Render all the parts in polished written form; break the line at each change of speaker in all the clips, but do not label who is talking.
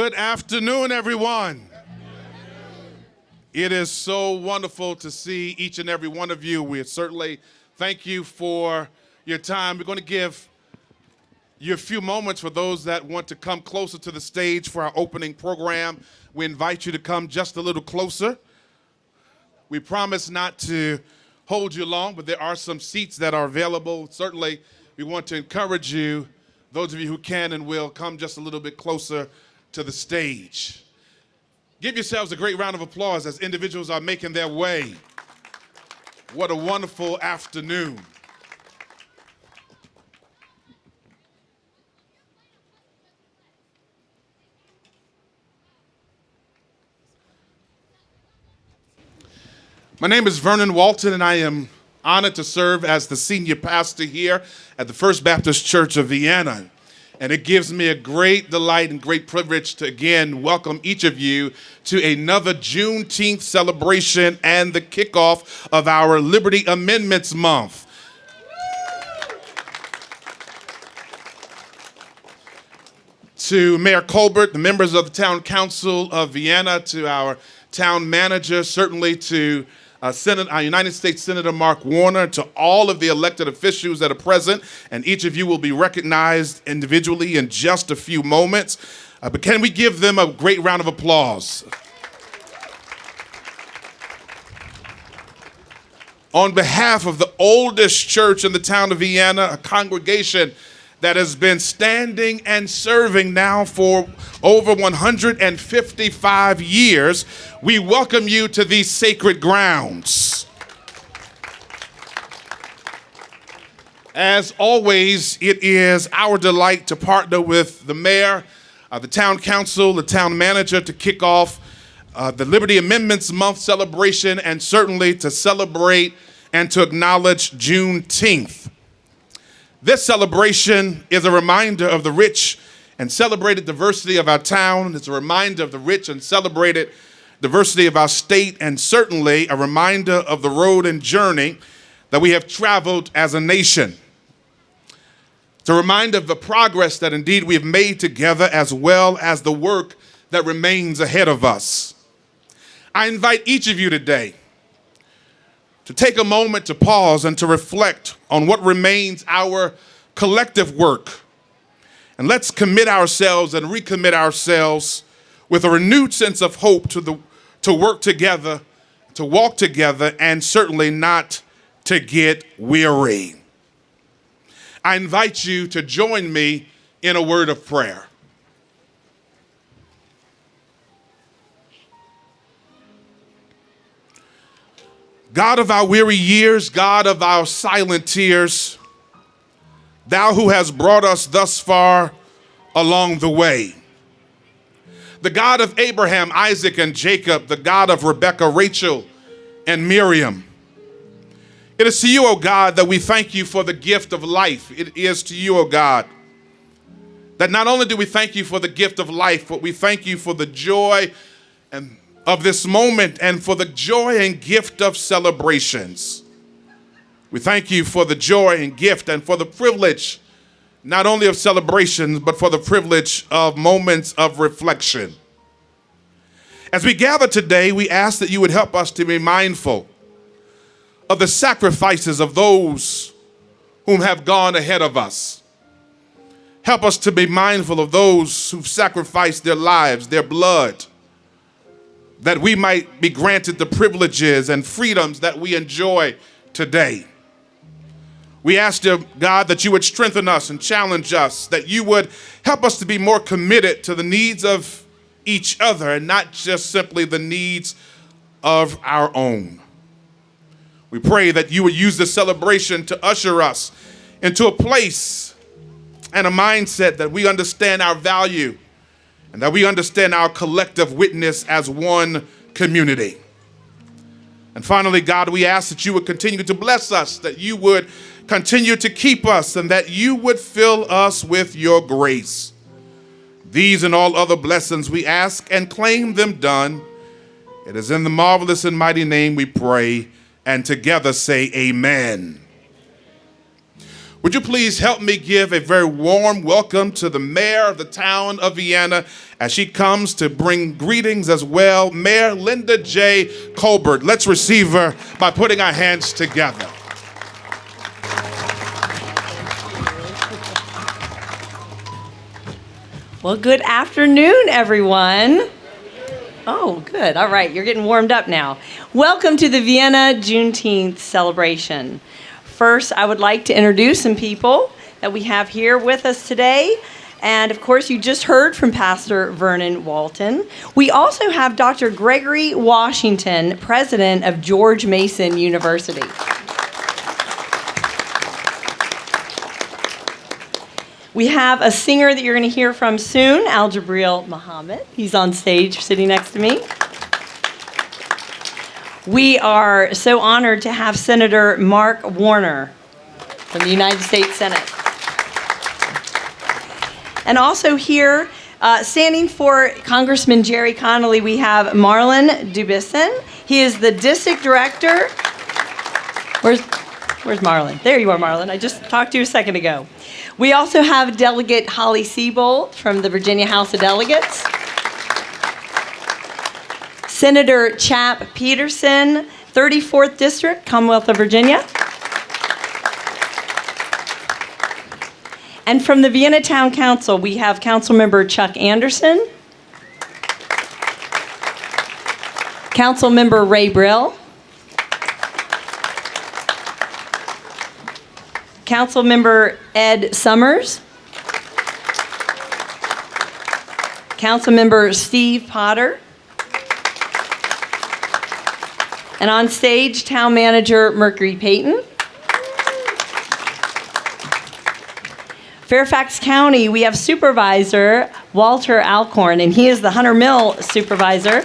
Good afternoon, everyone. It is so wonderful to see each and every one of you. We certainly thank you for your time. We're going to give you a few moments for those that want to come closer to the stage for our opening program. We invite you to come just a little closer. We promise not to hold you long, but there are some seats that are available. Certainly, we want to encourage you, those of you who can and will, come just a little bit closer to the stage. Give yourselves a great round of applause as individuals are making their way. What a wonderful afternoon. My name is Vernon Walton, and I am honored to serve as the senior pastor here at the First Baptist Church of Vienna. And it gives me a great delight and great privilege to again welcome each of you to another Juneteenth celebration and the kickoff of our Liberty Amendments Month. To Mayor Colbert, the members of the Town Council of Vienna, to our town manager, certainly to our United States Senator Mark Warner, to all of the elected officials that are present, and each of you will be recognized individually in just a few moments. But can we give them a great round of applause? On behalf of the oldest church in the town of Vienna, a congregation that has been standing and serving now for over 155 years, we welcome you to these sacred grounds. As always, it is our delight to partner with the mayor, the town council, the town manager to kick off the Liberty Amendments Month celebration, and certainly to celebrate and to acknowledge Juneteenth. This celebration is a reminder of the rich and celebrated diversity of our town. It's a reminder of the rich and celebrated diversity of our state, and certainly a reminder of the road and journey that we have traveled as a nation. It's a reminder of the progress that indeed we have made together, as well as the work that remains ahead of us. I invite each of you today to take a moment to pause and to reflect on what remains our collective work. And let's commit ourselves and recommit ourselves with a renewed sense of hope to work together, to walk together, and certainly not to get weary. I invite you to join me in a word of prayer. God of our weary years, God of our silent tears, thou who has brought us thus far along the way. The God of Abraham, Isaac, and Jacob, the God of Rebekah, Rachel, and Miriam. It is to you, O God, that we thank you for the gift of life. It is to you, O God, that not only do we thank you for the gift of life, but we thank you for the joy of this moment and for the joy and gift of celebrations. We thank you for the joy and gift and for the privilege, not only of celebrations, but for the privilege of moments of reflection. As we gather today, we ask that you would help us to be mindful of the sacrifices of those whom have gone ahead of us. Help us to be mindful of those who've sacrificed their lives, their blood, that we might be granted the privileges and freedoms that we enjoy today. We ask, dear God, that you would strengthen us and challenge us, that you would help us to be more committed to the needs of each other and not just simply the needs of our own. We pray that you would use this celebration to usher us into a place and a mindset that we understand our value and that we understand our collective witness as one community. And finally, God, we ask that you would continue to bless us, that you would continue to keep us, and that you would fill us with your grace. These and all other blessings we ask and claim them done. It is in the marvelous and mighty name we pray, and together say amen. Would you please help me give a very warm welcome to the mayor of the town of Vienna as she comes to bring greetings as well, Mayor Linda J. Colbert. Let's receive her by putting our hands together.
Well, good afternoon, everyone. Oh, good. All right, you're getting warmed up now. Welcome to the Vienna Juneteenth celebration. First, I would like to introduce some people that we have here with us today. And of course, you just heard from Pastor Vernon Walton. We also have Dr. Gregory Washington, president of George Mason University. We have a singer that you're going to hear from soon, Al-Jabril Muhammad. He's on stage sitting next to me. We are so honored to have Senator Mark Warner from the United States Senate. And also here, standing for Congressman Jerry Connolly, we have Marlon Dubison. He is the district director. Where's Marlon? There you are, Marlon. I just talked to you a second ago. We also have Delegate Holly Siebold from the Virginia House of Delegates. Senator Chap Peterson, 34th District, Commonwealth of Virginia. And from the Vienna Town Council, we have Councilmember Chuck Anderson, Councilmember Ray Brill, Councilmember Ed Summers, Councilmember Steve Potter, and on stage, Town Manager Mercury Payton. Fairfax County, we have Supervisor Walter Alcorn, and he is the Hunter Mill Supervisor.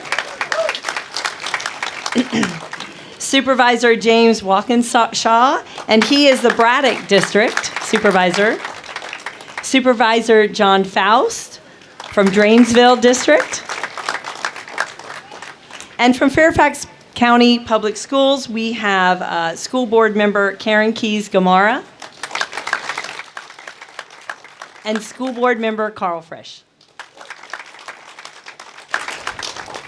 Supervisor James Walkinshaw, and he is the Braddock District Supervisor. Supervisor John Faust from Drainsville District. And from Fairfax County Public Schools, we have School Board Member Karen Keys Gamara and School Board Member Carl Frisch.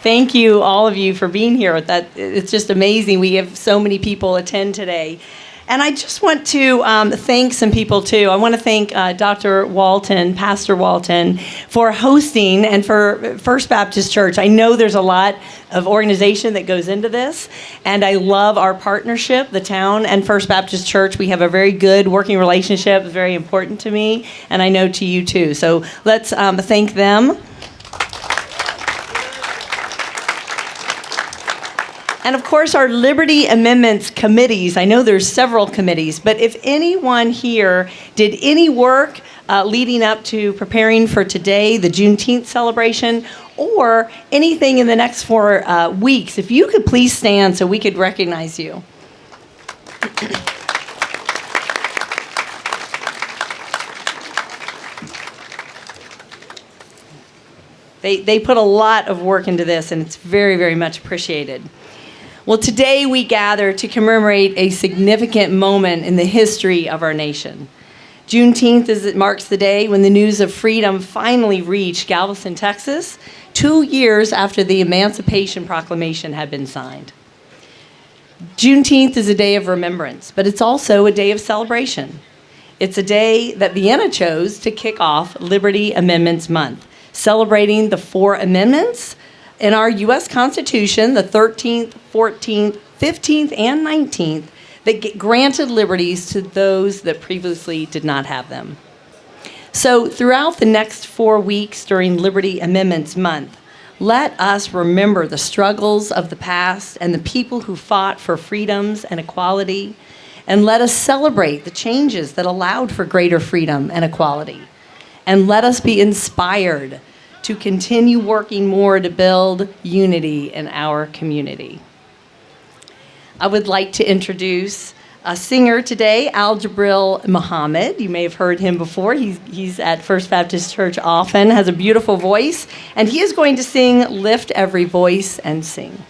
Thank you, all of you, for being here. It's just amazing. We have so many people attend today. And I just want to thank some people, too. I want to thank Dr. Walton, Pastor Walton, for hosting and for First Baptist Church. I know there's a lot of organization that goes into this, and I love our partnership, the town and First Baptist Church. We have a very good working relationship. It's very important to me, and I know to you, too. So let's thank them. And of course, our Liberty Amendments committees. I know there's several committees, but if anyone here did any work leading up to preparing for today, the Juneteenth celebration, or anything in the next 4 weeks, if you could please stand so we could recognize you. They put a lot of work into this, and it's very, very much appreciated. Well, today we gather to commemorate a significant moment in the history of our nation. Juneteenth marks the day when the news of freedom finally reached Galveston, Texas, 2 years after the Emancipation Proclamation had been signed. Juneteenth is a day of remembrance, but it's also a day of celebration. It's a day that Vienna chose to kick off Liberty Amendments Month, celebrating the 4 amendments in our U.S. Constitution, the 13th, 14th, 15th, and 19th, that granted liberties to those that previously did not have them. So throughout the next 4 weeks during Liberty Amendments Month, let us remember the struggles of the past and the people who fought for freedoms and equality, and let us celebrate the changes that allowed for greater freedom and equality. And let us be inspired to continue working more to build unity in our community. I would like to introduce a singer today, Al-Jabril Muhammad. You may have heard him before. He's at First Baptist Church often, has a beautiful voice, and he is going to sing Lift Every Voice and Sing.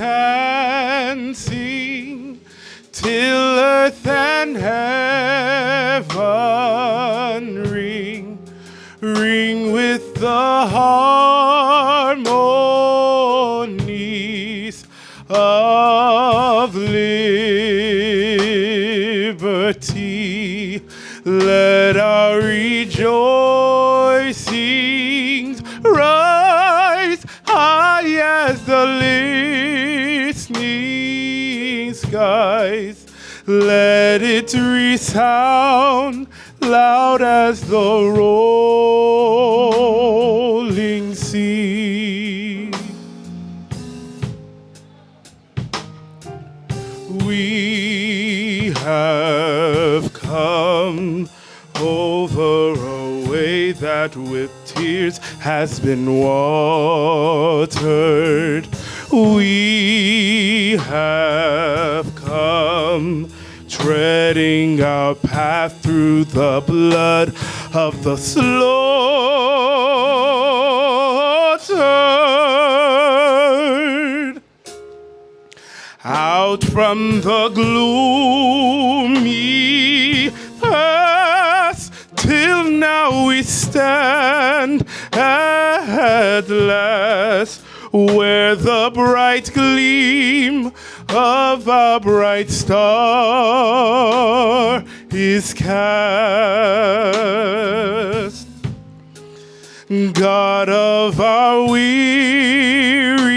and sing till earth and heaven ring, ring with the harmonies of liberty. Let our rejoicings rise high as the listening skies. Let it resound loud as the rolling sea. We have come over a way that with tears has been watered. We have come treading our path through the blood of the slaughtered. Out from the gloomy past, till now we stand at last, where the bright gleam of our bright star is cast. God of our weary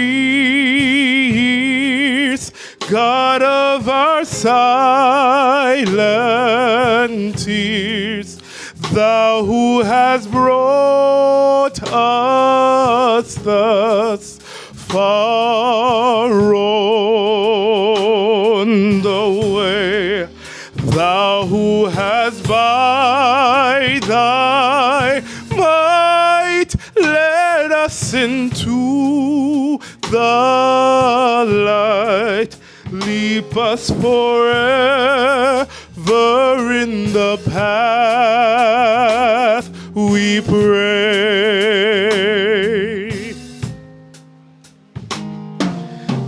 years, God of our silent tears, Thou who hast brought us thus far on the way, Thou who hast by Thy might led us into the light, leap us forever in the path, we pray.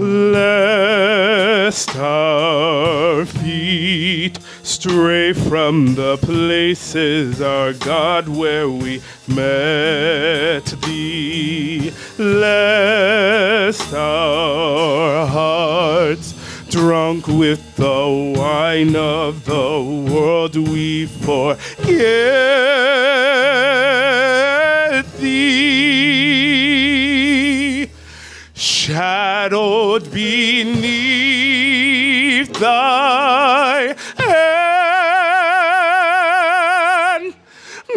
Lest our feet stray from the places, our God, where we met Thee, lest our hearts, drunk with the wine of the world, we forget Thee. Shadowed beneath Thy hand,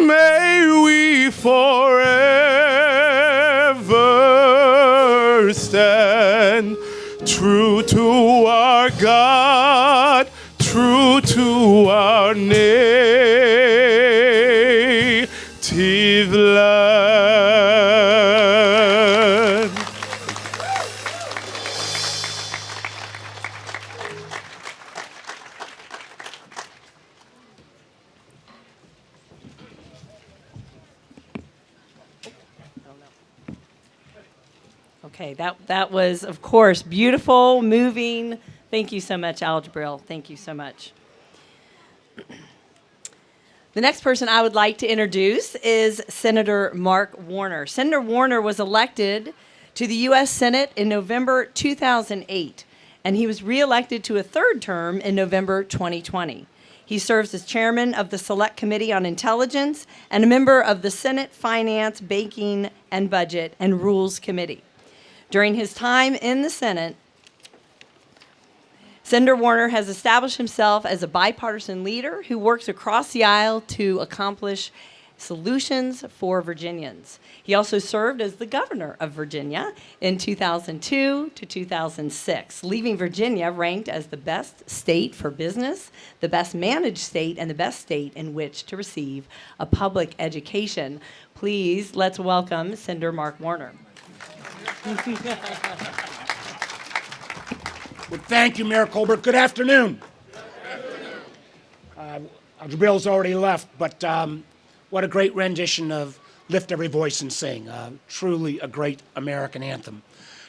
may we forever stand, true to our God, true to our native land.
Okay, that was, of course, beautiful, moving. Thank you so much, Algebril. Thank you so much. The next person I would like to introduce is Senator Mark Warner. Senator Warner was elected to the U.S. Senate in November 2008, and he was reelected to a third term in November 2020. He serves as chairman of the Select Committee on Intelligence and a member of the Senate Finance, Banking, and Budget and Rules Committee. During his time in the Senate, Senator Warner has established himself as a bipartisan leader who works across the aisle to accomplish solutions for Virginians. He also served as the governor of Virginia in 2002 to 2006, leaving Virginia ranked as the best state for business, the best managed state, and the best state in which to receive a public education. Please, let's welcome Senator Mark Warner.
Well, thank you, Mayor Colbert. Good afternoon. Jabril's already left, but what a great rendition of Lift Every Voice and Sing. Truly a great American anthem.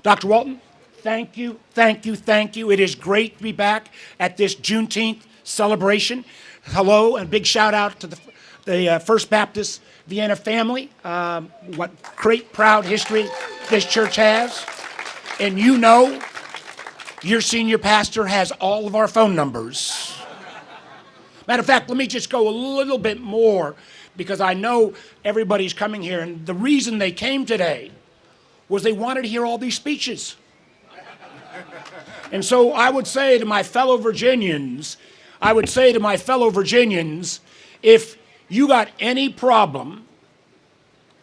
Dr. Walton, thank you, thank you, thank you. It is great to be back at this Juneteenth celebration. Hello, and big shout out to the First Baptist Vienna family. What great, proud history this church has. And you know, your senior pastor has all of our phone numbers. Matter of fact, let me just go a little bit more, because I know everybody's coming here, and the reason they came today was they wanted to hear all these speeches. And so I would say to my fellow Virginians, if you got any problem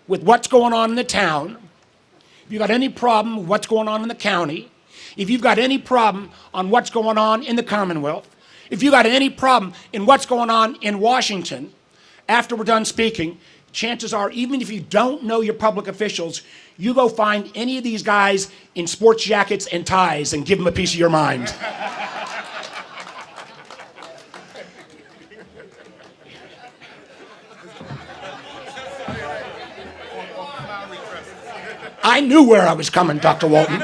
with what's going on in the town, if you got any problem with what's going on in the county, if you've got any problem on what's going on in the Commonwealth, if you got any problem in what's going on in Washington, after we're done speaking, chances are, even if you don't know your public officials, you go find any of these guys in sports jackets and ties and give them a piece of your mind. I knew where I was coming, Dr. Walton.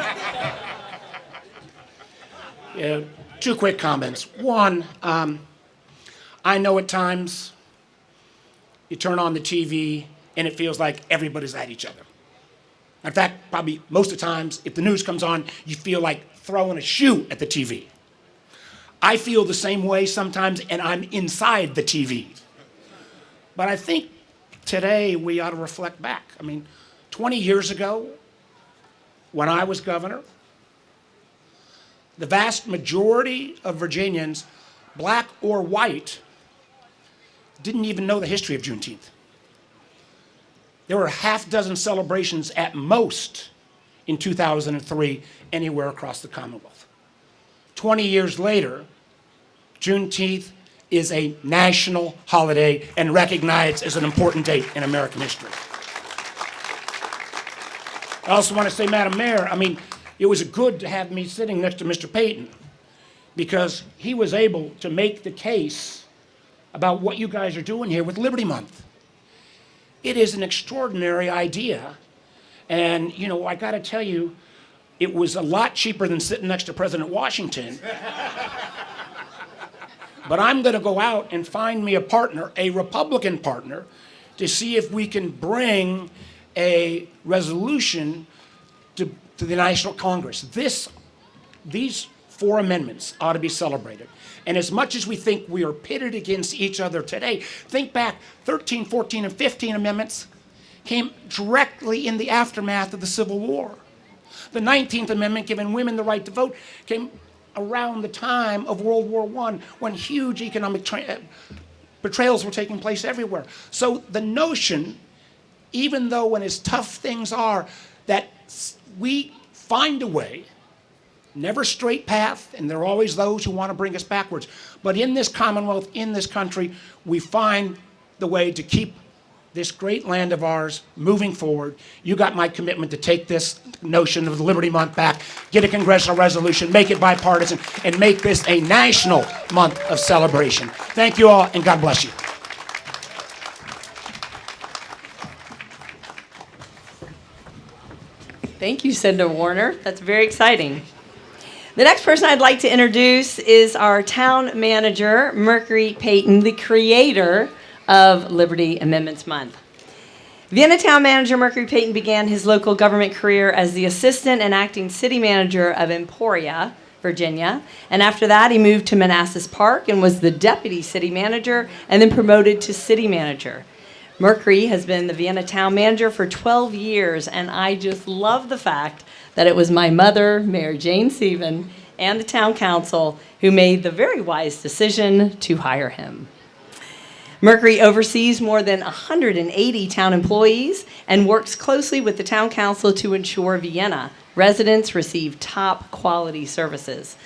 Yeah, two quick comments. One, I know at times you turn on the TV and it feels like everybody's at each other. In fact, probably most of the times, if the news comes on, you feel like throwing a shoe at the TV. I feel the same way sometimes, and I'm inside the TV. But I think today we ought to reflect back. I mean, 20 years ago, when I was governor, the vast majority of Virginians, black or white, didn't even know the history of Juneteenth. There were half dozen celebrations at most in 2003 anywhere across the Commonwealth. 20 years later, Juneteenth is a national holiday and recognized as an important date in American history. I also want to say, Madam Mayor, I mean, it was good to have me sitting next to Mr. Payton, because he was able to make the case about what you guys are doing here with Liberty Month. It is an extraordinary idea. And, you know, I got to tell you, it was a lot cheaper than sitting next to President Washington. But I'm going to go out and find me a partner, a Republican partner, to see if we can bring a resolution to the National Congress. These 4 amendments ought to be celebrated. And as much as we think we are pitted against each other today, think back, 13, 14, and 15 amendments came directly in the aftermath of the Civil War. The 19th Amendment, giving women the right to vote, came around the time of World War I, when huge economic betrayals were taking place everywhere. So the notion, even though when as tough things are, that we find a way, never straight path, and there are always those who want to bring us backwards. But in this Commonwealth, in this country, we find the way to keep this great land of ours moving forward. You got my commitment to take this notion of the Liberty Month back, get a congressional resolution, make it bipartisan, and make this a national month of celebration. Thank you all, and God bless you.
Thank you, Senator Warner. That's very exciting. The next person I'd like to introduce is our town manager, Mercury Payton, the creator of Liberty Amendments Month. Vienna town manager Mercury Payton began his local government career as the assistant and acting city manager of Emporia, Virginia. And after that, he moved to Manassas Park and was the deputy city manager and then promoted to city manager. Mercury has been the Vienna town manager for 12 years, and I just love the fact that it was my mother, Mayor Jane Seaven, and the town council who made the very wise decision to hire him. Mercury oversees more than 180 town employees and works closely with the town council to ensure Vienna residents receive top quality services.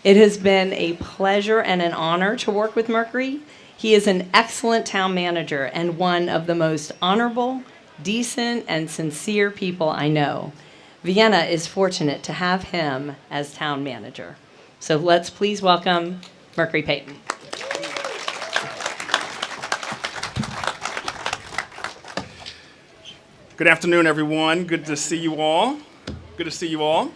It has been a pleasure and an honor to work with Mercury. He is an excellent town manager and one of the most honorable, decent, and sincere people I know. Vienna is fortunate to have him as town manager. So let's please welcome Mercury Payton.
Good afternoon, everyone. Good to see you all. Good to see you all.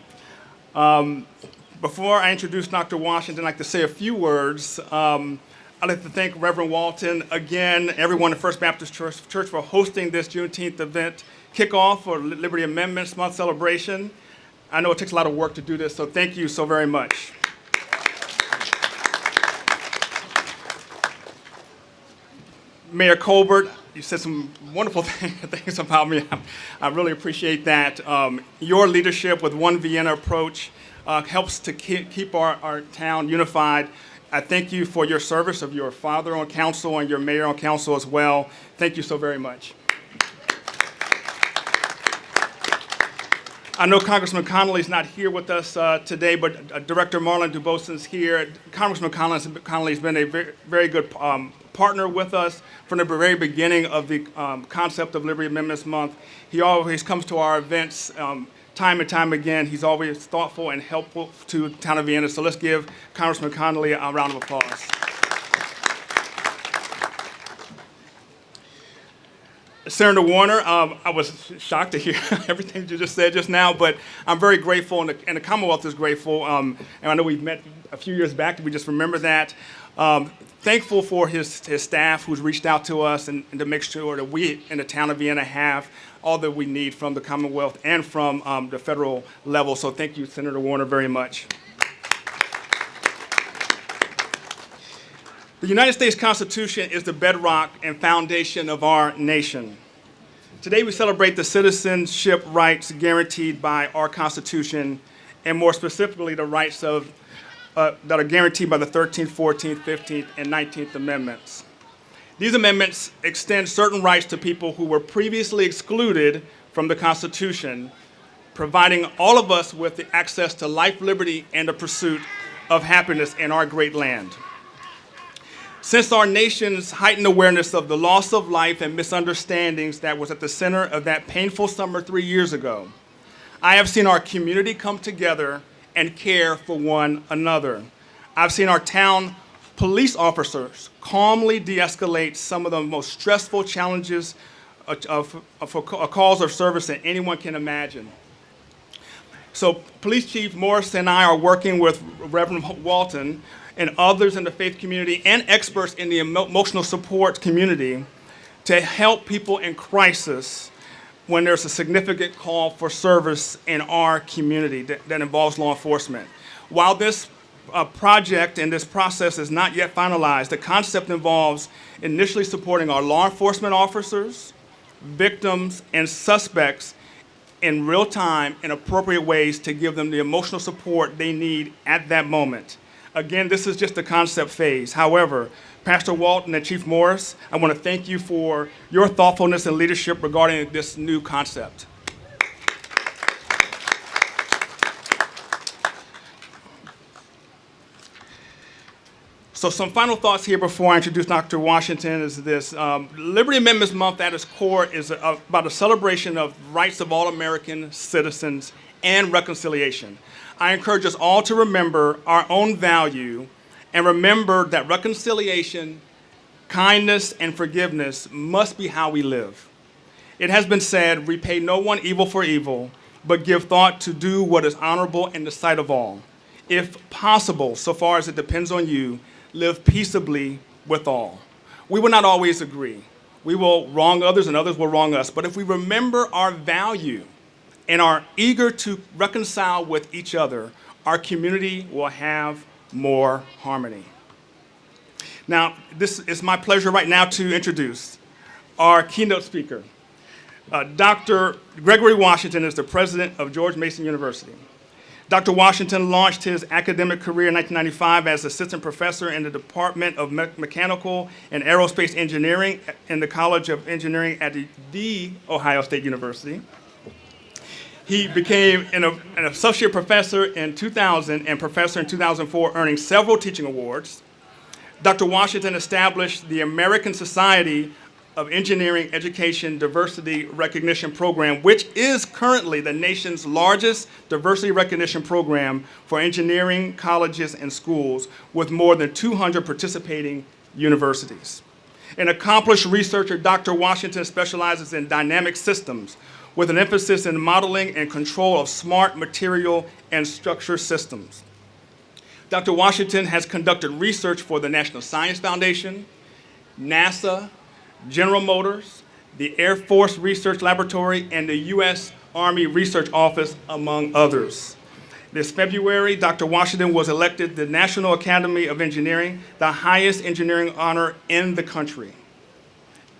Before I introduce Dr. Washington, I'd like to say a few words. I'd like to thank Reverend Walton, again, everyone at First Baptist Church for hosting this Juneteenth event kickoff for Liberty Amendments Month celebration. I know it takes a lot of work to do this, so thank you so very much. Mayor Colbert, you said some wonderful things about me. I really appreciate that. Your leadership with One Vienna approach helps to keep our town unified. I thank you for your service of your father on council and your mayor on council as well. Thank you so very much. I know Congressman Connolly's not here with us today, but Director Marlon Duboson's here. Congressman Connolly's been a very, very good partner with us from the very beginning of the concept of Liberty Amendments Month. He always comes to our events time and time again. He's always thoughtful and helpful to the town of Vienna. So let's give Congressman Connolly a round of applause. Senator Warner, I was shocked to hear everything you just said just now, but I'm very grateful, and the Commonwealth is grateful. And I know we've met a few years back, we just remember that. Thankful for his staff who's reached out to us and to make sure that we in the town of Vienna have all that we need from the Commonwealth and from the federal level. So thank you, Senator Warner, very much. The United States Constitution is the bedrock and foundation of our nation. Today we celebrate the citizenship rights guaranteed by our Constitution, and more specifically the rights that are guaranteed by the 13th, 14th, 15th, and 19th Amendments. These amendments extend certain rights to people who were previously excluded from the Constitution, providing all of us with the access to life, liberty, and the pursuit of happiness in our great land. Since our nation's heightened awareness of the loss of life and misunderstandings that was at the center of that painful summer 3 years ago, I have seen our community come together and care for one another. I've seen our town police officers calmly de-escalate some of the most stressful challenges of calls of service that anyone can imagine. So Police Chief Morris and I are working with Reverend Walton and others in the faith community and experts in the emotional support community to help people in crisis when there's a significant call for service in our community that involves law enforcement. While this project and this process is not yet finalized, the concept involves initially supporting our law enforcement officers, victims, and suspects in real time in appropriate ways to give them the emotional support they need at that moment. Again, this is just the concept phase. However, Pastor Walton and Chief Morris, I want to thank you for your thoughtfulness and leadership regarding this new concept. So some final thoughts here before I introduce Dr. Washington is this. Liberty Amendments Month at its core is about a celebration of rights of all American citizens and reconciliation. I encourage us all to remember our own value and remember that reconciliation, kindness, and forgiveness must be how we live. It has been said, repay no one evil for evil, but give thought to do what is honorable in the sight of all. If possible, so far as it depends on you, live peaceably with all. We will not always agree. We will wrong others and others will wrong us. But if we remember our value and are eager to reconcile with each other, our community will have more harmony. Now, this is my pleasure right now to introduce our keynote speaker. Dr. Gregory Washington is the president of George Mason University. Dr. Washington launched his academic career in 1995 as assistant professor in the Department of Mechanical and Aerospace Engineering in the College of Engineering at the Ohio State University. He became an associate professor in 2000 and professor in 2004, earning several teaching awards. Dr. Washington established the American Society of Engineering Education Diversity Recognition Program, which is currently the nation's largest diversity recognition program for engineering colleges and schools, with more than 200 participating universities. An accomplished researcher, Dr. Washington specializes in dynamic systems, with an emphasis in modeling and control of smart material and structure systems. Dr. Washington has conducted research for the National Science Foundation, NASA, General Motors, the Air Force Research Laboratory, and the U.S. Army Research Office, among others. This February, Dr. Washington was elected the National Academy of Engineering, the highest engineering honor in the country.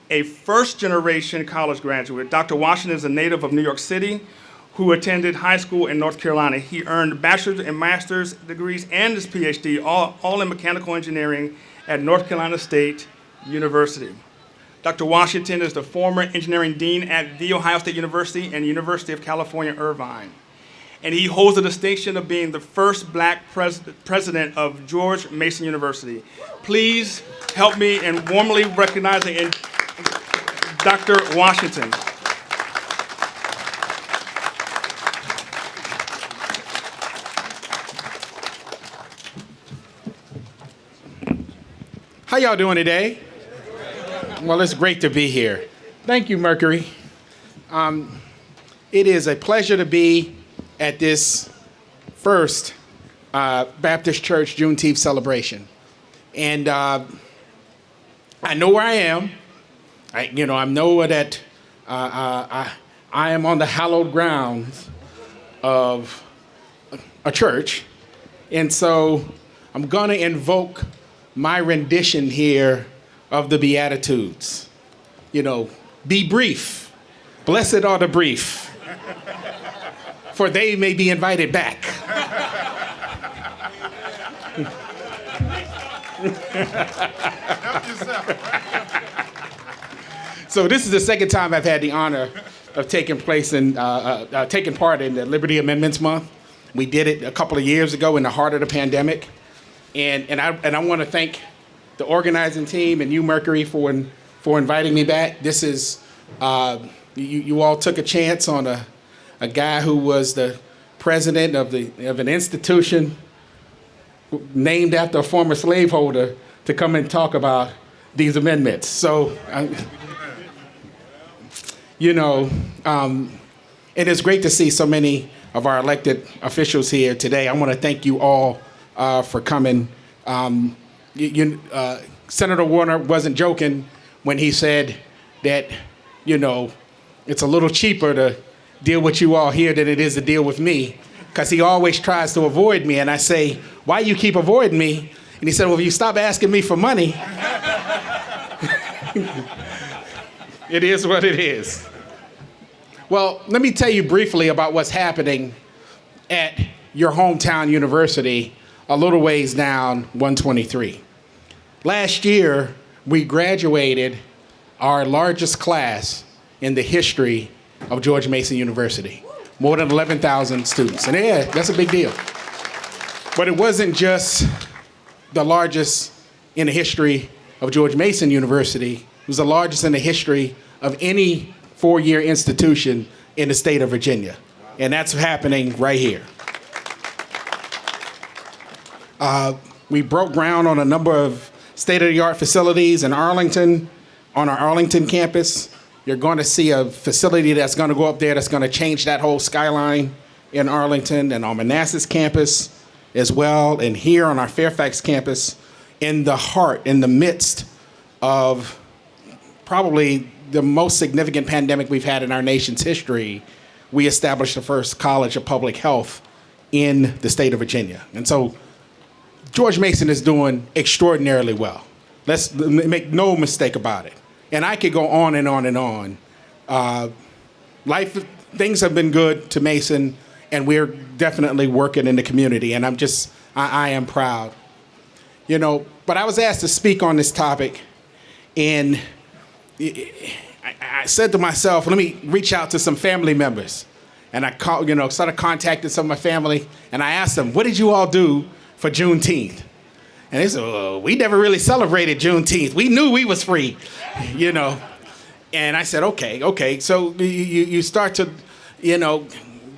A first-generation college graduate, Dr. Washington is a native of New York City who attended high school in North Carolina. He earned bachelor's and master's degrees and his PhD, all in mechanical engineering at North Carolina State University. Dr. Washington is the former engineering dean at The Ohio State University and University of California, Irvine. And he holds the distinction of being the first black president of George Mason University. Please help me in warmly recognizing Dr. Washington.
How y'all doing today? Well, it's great to be here. Thank you, Mercury. It is a pleasure to be at this first Baptist Church Juneteenth celebration. And I know where I am. I know that I am on the hallowed grounds of a church. And so I'm going to invoke my rendition here of the Beatitudes. Be brief. Blessed are the brief, for they may be invited back.
Help yourself.
So this is the second time I've had the honor of taking part in the Liberty Amendments Month. We did it a couple of years ago in the heart of the pandemic. And I want to thank the organizing team and you, Mercury, for inviting me back. This is, you all took a chance on a guy who was the president of an institution named after a former slaveholder to come and talk about these amendments. So, it is great to see so many of our elected officials here today. I want to thank you all for coming. Senator Warner wasn't joking when he said that, it's a little cheaper to deal with you all here than it is to deal with me, because he always tries to avoid me. And I say, why you keep avoiding me? And he said, well, if you stop asking me for money, it is what it is. Well, let me tell you briefly about what's happening at your hometown university a little ways down 123. Last year, we graduated our largest class in the history of George Mason University. More than 11,000 students. And yeah, that's a big deal. But it wasn't just the largest in the history of George Mason University. It was the largest in the history of any four-year institution in the state of Virginia. And that's happening right here. We broke ground on a number of state-of-the-art facilities in Arlington, on our Arlington campus. You're going to see a facility that's going to go up there that's going to change that whole skyline in Arlington, and on Manassas campus as well, and here on our Fairfax campus, in the midst of probably the most significant pandemic we've had in our nation's history, we established the first college of public health in the state of Virginia. And so George Mason is doing extraordinarily well. Let's make no mistake about it. And I could go on and on and on. Things have been good to Mason, and we're definitely working in the community, and I am proud. But I was asked to speak on this topic, and I said to myself, let me reach out to some family members. And I started contacting some of my family, and I asked them, what did you all do for Juneteenth? And they said, well, we never really celebrated Juneteenth. We knew we was free, And I said, okay. So you start to,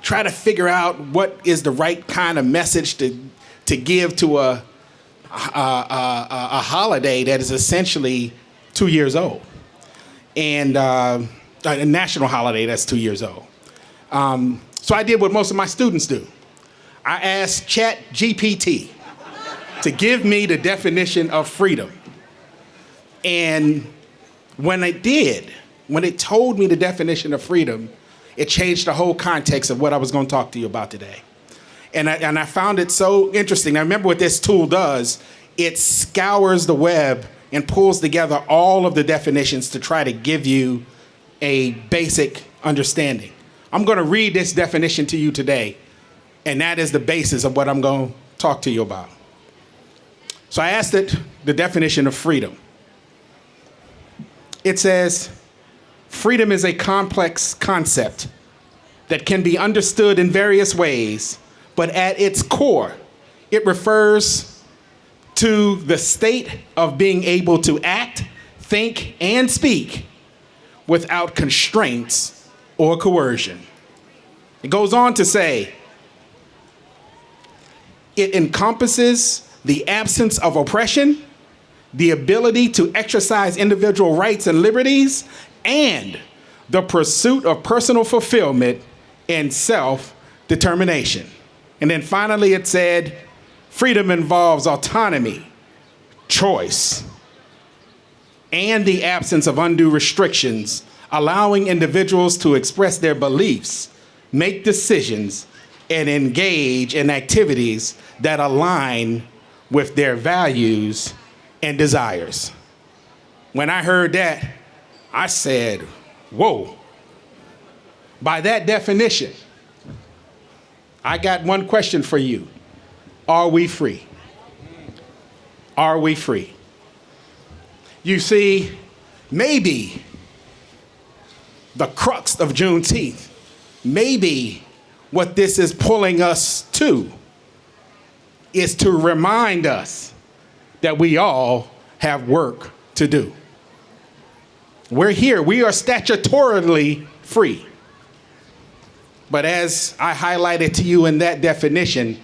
try to figure out what is the right kind of message to give to a holiday that is essentially 2 years old. And a national holiday that's 2 years old. So I did what most of my students do. I asked ChatGPT to give me the definition of freedom. And when it told me the definition of freedom, it changed the whole context of what I was going to talk to you about today. And I found it so interesting. Now, remember what this tool does. It scours the web and pulls together all of the definitions to try to give you a basic understanding. I'm going to read this definition to you today, and that is the basis of what I'm going to talk to you about. So I asked it the definition of freedom. It says, freedom is a complex concept that can be understood in various ways, but at its core, it refers to the state of being able to act, think, and speak without constraints or coercion. It goes on to say, it encompasses the absence of oppression, the ability to exercise individual rights and liberties, and the pursuit of personal fulfillment and self-determination. And then finally it said, freedom involves autonomy, choice, and the absence of undue restrictions, allowing individuals to express their beliefs, make decisions, and engage in activities that align with their values and desires. When I heard that, I said, whoa. By that definition, I got one question for you. Are we free? Are we free? You see, maybe the crux of Juneteenth, maybe what this is pulling us to is to remind us that we all have work to do. We're here, we are statutorily free. But as I highlighted to you in that definition,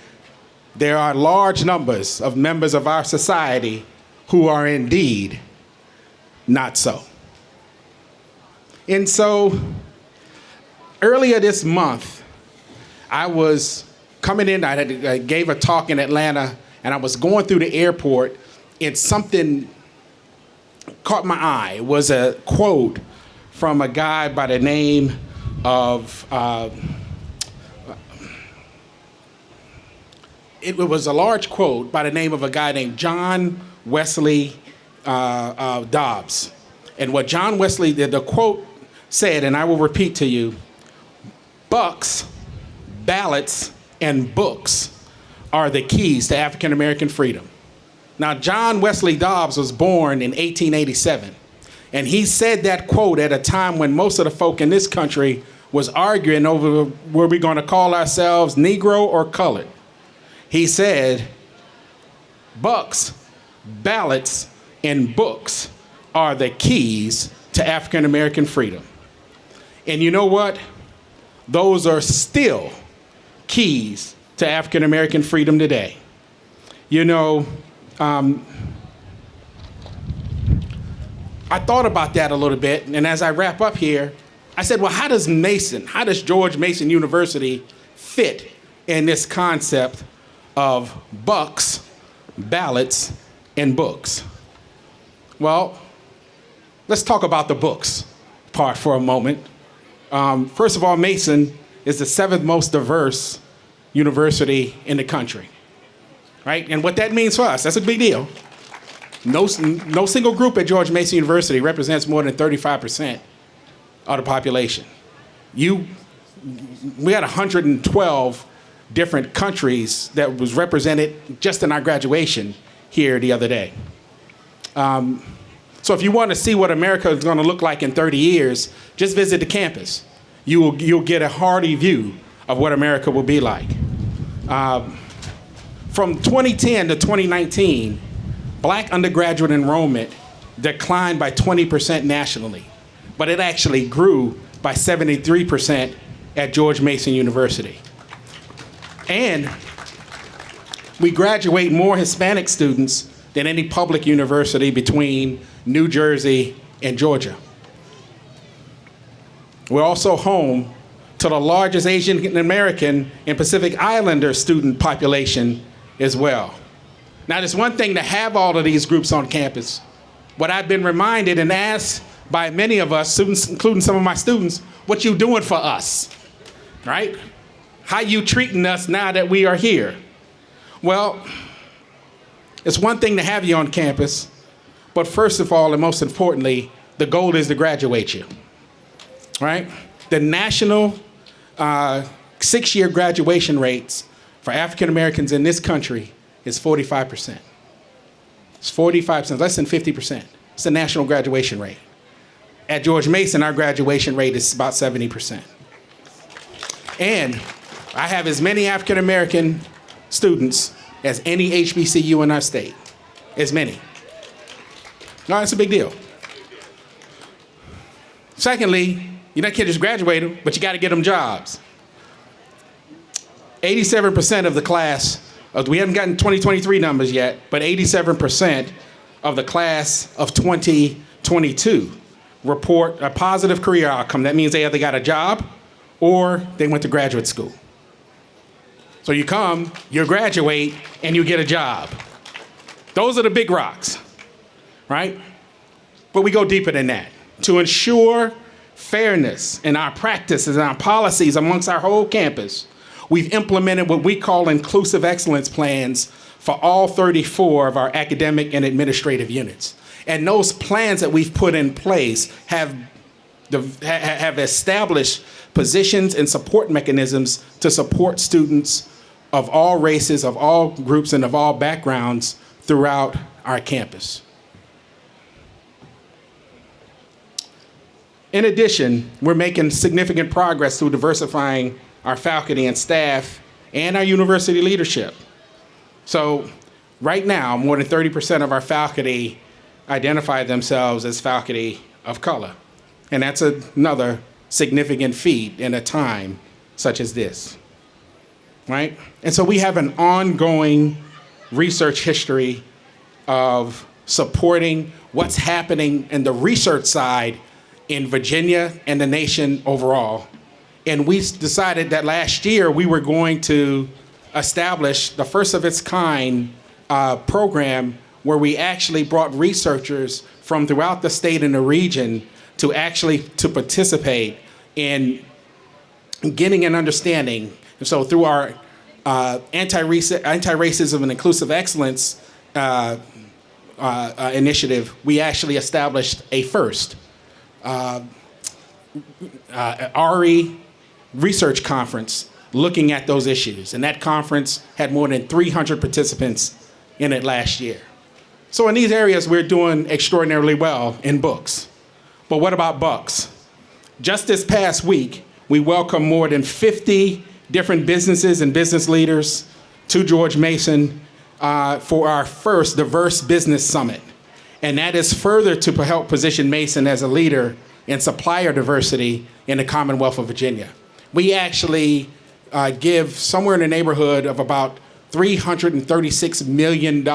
there are large numbers of members of our society who are indeed not so. And so earlier this month, I was coming in, I gave a talk in Atlanta, and I was going through the airport, and something caught my eye. It was a quote from a guy by the name of, it was a large quote by the name of a guy named John Wesley Dobbs. And what John Wesley did, the quote said, and I will repeat to you, bucks, ballots, and books are the keys to African American freedom. Now, John Wesley Dobbs was born in 1887, and he said that quote at a time when most of the folk in this country was arguing over were we going to call ourselves Negro or colored. He said, bucks, ballots, and books are the keys to African American freedom. And you know what? Those are still keys to African American freedom today. You know, I thought about that a little bit, and as I wrap up here, I said, well, how does George Mason University fit in this concept of bucks, ballots, and books? Well, let's talk about the books part for a moment. First of all, Mason is the 7th most diverse university in the country, right? And what that means for us, that's a big deal. No single group at George Mason University represents more than 35% of the population. We had 112 different countries that was represented just in our graduation here the other day. So if you want to see what America is going to look like in 30 years, just visit the campus. You'll get a hearty view of what America will be like. From 2010 to 2019, Black undergraduate enrollment declined by 20% nationally, but it actually grew by 73% at George Mason University. And we graduate more Hispanic students than any public university between New Jersey and Georgia. We're also home to the largest Asian American and Pacific Islander student population as well. Now, it's one thing to have all of these groups on campus. What I've been reminded and asked by many of us, students, including some of my students, what you doing for us, right? How you treating us now that we are here? Well, it's one thing to have you on campus, but first of all, and most importantly, the goal is to graduate you, right? The national 6-year graduation rates for African Americans in this country is 45%. It's 45%, less than 50%. It's the national graduation rate. At George Mason, our graduation rate is about 70%. And I have as many African American students as any HBCU in our state. As many. No, it's a big deal. Secondly, you can't just graduate them, but you got to get them jobs. 87% of the class, we haven't gotten 2023 numbers yet, but 87% of the class of 2022 report a positive career outcome. That means they either got a job or they went to graduate school. So you come, you graduate, and you get a job. Those are the big rocks, right? But we go deeper than that. To ensure fairness in our practices and our policies amongst our whole campus, we've implemented what we call inclusive excellence plans for all 34 of our academic and administrative units. And those plans that we've put in place have established positions and support mechanisms to support students of all races, of all groups, and of all backgrounds throughout our campus. In addition, we're making significant progress through diversifying our faculty and staff and our university leadership. So right now, more than 30% of our faculty identify themselves as faculty of color. And that's another significant feat in a time such as this, right? And so we have an ongoing research history of supporting what's happening in the research side in Virginia and the nation overall. And we decided that last year we were going to establish the first of its kind program where we actually brought researchers from throughout the state and the region to participate in getting an understanding. And so through our anti-racism and inclusive excellence initiative, we actually established a first RE research conference looking at those issues. And that conference had more than 300 participants in it last year. So in these areas, we're doing extraordinarily well in books. But what about bucks? Just this past week, we welcomed more than 50 different businesses and business leaders to George Mason for our first Diverse Business Summit. And that is further to help position Mason as a leader in supplier diversity in the Commonwealth of Virginia. We actually give somewhere in the neighborhood of about $336 million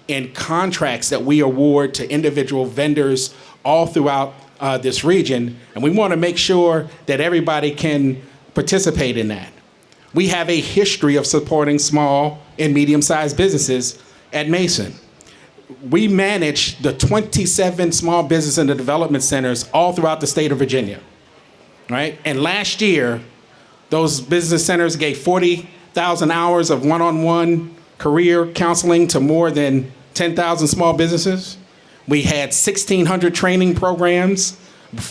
in contracts that we award to individual vendors all throughout this region. And we want to make sure that everybody can participate in that. We have a history of supporting small and medium-sized businesses at Mason. We manage the 27 small business and development centers all throughout the state of Virginia, right? And last year, those business centers gave 40,000 hours of one-on-one career counseling to more than 10,000 small businesses. We had 1,600 training programs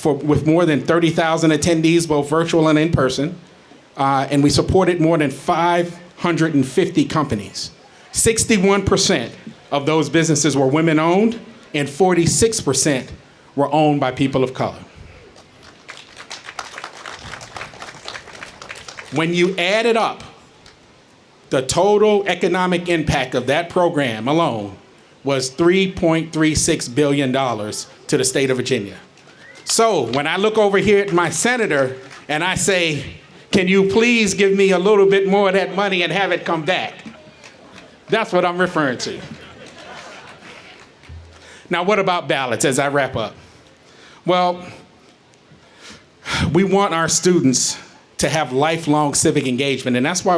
with more than 30,000 attendees, both virtual and in person. And we supported more than 550 companies. 61% of those businesses were women-owned, and 46% were owned by people of color. When you add it up, the total economic impact of that program alone was $3.36 billion to the state of Virginia. So when I look over here at my senator and I say, can you please give me a little bit more of that money and have it come back? That's what I'm referring to. Now, what about ballots as I wrap up? Well, we want our students to have lifelong civic engagement, and that's why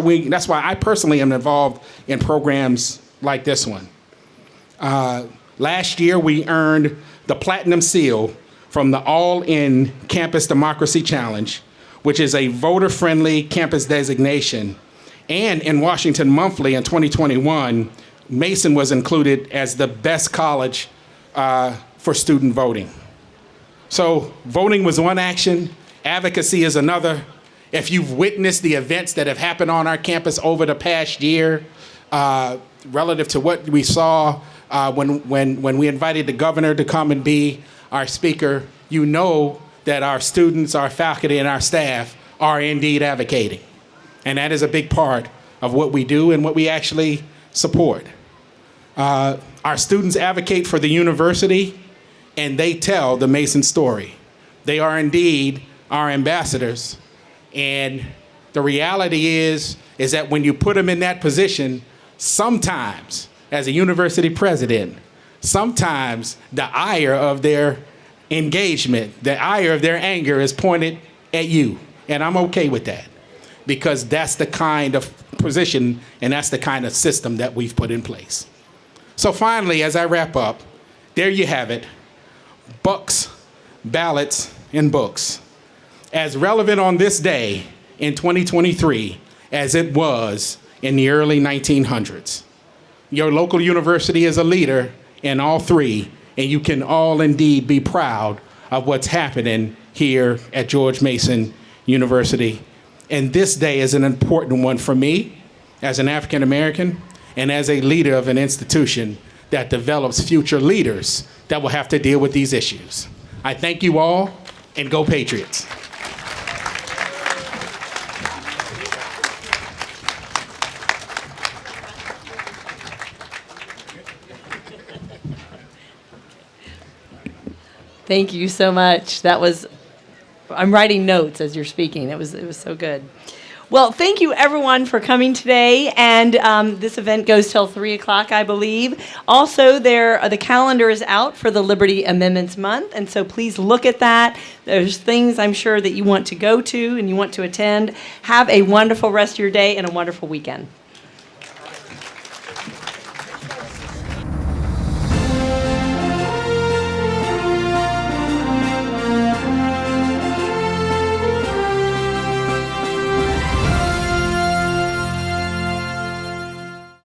I personally am involved in programs like this one. Last year, we earned the Platinum Seal from the All In Campus Democracy Challenge, which is a voter-friendly campus designation. And in Washington Monthly in 2021, Mason was included as the best college for student voting. So voting was one action, advocacy is another. If you've witnessed the events that have happened on our campus over the past year, relative to what we saw when we invited the governor to come and be our speaker, you know that our students, our faculty, and our staff are indeed advocating. And that is a big part of what we do and what we actually support. Our students advocate for the university, and they tell the Mason story. They are indeed our ambassadors. And the reality is that when you put them in that position, sometimes, as a university president, sometimes the ire of their engagement, the ire of their anger is pointed at you. And I'm okay with that, because that's the kind of position and that's the kind of system that we've put in place. So finally, as I wrap up, there you have it. Bucks, ballots, and books. As relevant on this day in 2023 as it was in the early 1900s. Your local university is a leader in all three, and you can all indeed be proud of what's happening here at George Mason University. And this day is an important one for me as an African American and as a leader of an institution that develops future leaders that will have to deal with these issues. I thank you all, and go Patriots.
Thank you so much. I'm writing notes as you're speaking. It was so good. Well, thank you everyone for coming today, and this event goes till 3 o'clock, I believe. Also, the calendar is out for the Liberty Amendments Month, and so please look at that. There's things I'm sure that you want to go to and you want to attend. Have a wonderful rest of your day and a wonderful weekend.